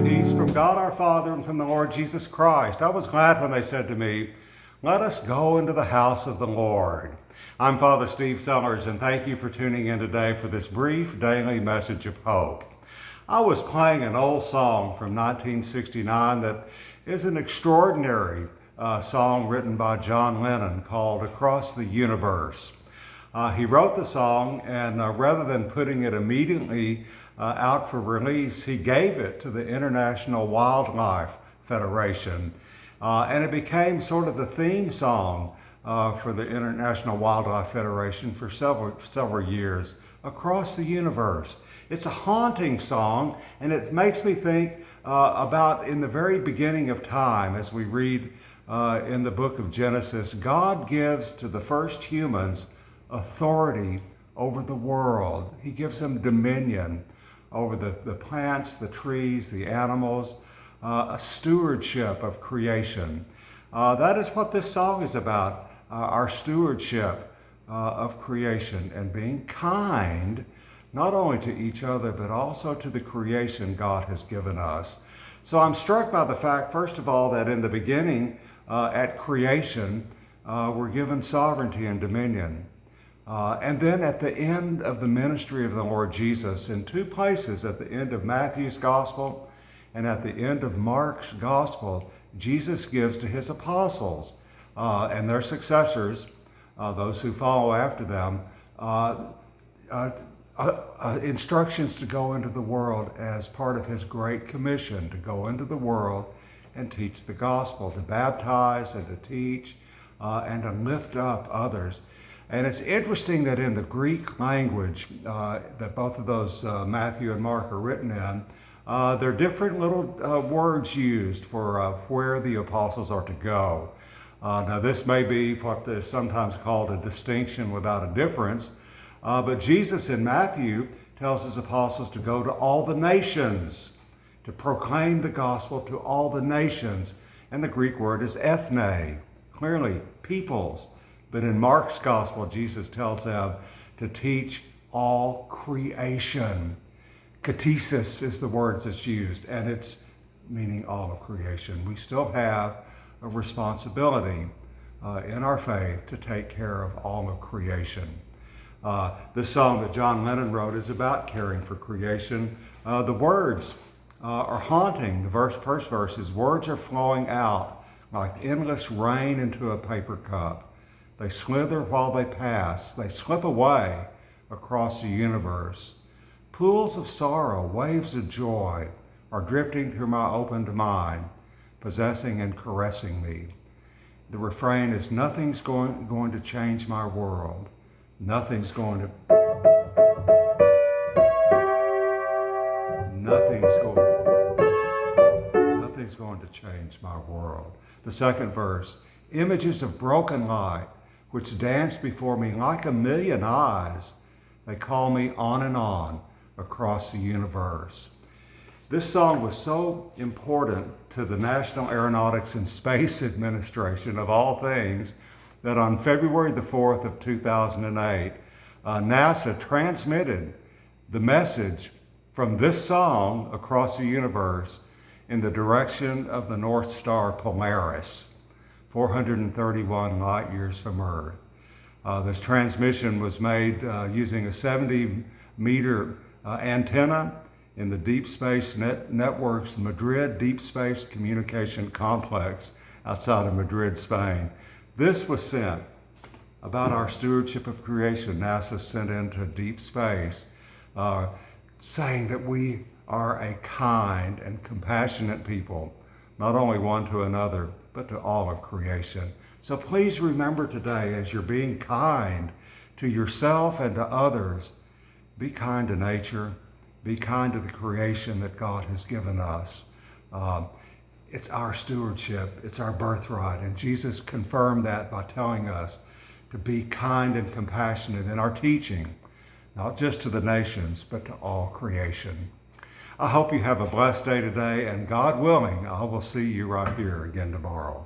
Peace from God our Father and from the Lord Jesus Christ. I was glad when they said to me, "Let us go into the house of the Lord." I'm Father Steve Sellers, and thank you for tuning in today for this brief daily message of hope. I was playing an old song from 1969 that is an extraordinary song written by John Lennon called "Across the Universe." He wrote the song, and rather than putting it immediately out for release, he gave it to the International Wildlife Federation, and it became sort of the theme song for the International Wildlife Federation for several years. Across the Universe. It's a haunting song, and it makes me think about in the very beginning of time, as we read in the book of Genesis, God gives to the first humans authority over the world. He gives them dominion over the plants, the trees, the animals, a stewardship of creation. That is what this song is about, our stewardship of creation and being kind, not only to each other, but also to the creation God has given us. So I'm struck by the fact, first of all, that in the beginning, at creation, we're given sovereignty and dominion. And then at the end of the ministry of the Lord Jesus, in two places, at the end of Matthew's gospel and at the end of Mark's gospel, Jesus gives to his apostles and their successors, those who follow after them, instructions to go into the world as part of his great commission, to go into the world and teach the gospel, to baptize and to teach and to lift up others. And it's interesting that in the Greek language that both of those, Matthew and Mark, are written in, there are different little words used for where the apostles are to go. Now this may be what is sometimes called a distinction without a difference, but Jesus in Matthew tells his apostles to go to all the nations, to proclaim the gospel to all the nations. And the Greek word is ethne, clearly peoples. But in Mark's gospel, Jesus tells them to teach all creation. Katesis is the word that's used, and it's meaning all of creation. We still have a responsibility in our faith to take care of all of creation. This song that John Lennon wrote is about caring for creation. The words are haunting. The first verse is, "Words are flowing out like endless rain into a paper cup. They slither while they pass. They slip away across the universe. Pools of sorrow, waves of joy are drifting through my opened mind, possessing and caressing me." The refrain is, "Nothing's going to change my world. Nothing's going to change my world." The second verse, "Images of broken light, which dance before me like a million eyes. They call me on and on across the universe." This song was so important to the National Aeronautics and Space Administration, of all things, that on February the 4th of 2008, NASA transmitted the message from this song across the universe in the direction of the North Star Polaris, 431 light years from Earth. This transmission was made using a 70-meter antenna in the Deep Space Network's Madrid Deep Space Communication Complex outside of Madrid, Spain. This was sent about our stewardship of creation. NASA sent into deep space, saying that we are a kind and compassionate people, not only one to another, but to all of creation. So please remember today, as you're being kind to yourself and to others, be kind to nature, be kind to the creation that God has given us. It's our stewardship, it's our birthright, and Jesus confirmed that by telling us to be kind and compassionate in our teaching, not just to the nations, but to all creation. I hope you have a blessed day today, and God willing, I will see you right here again tomorrow.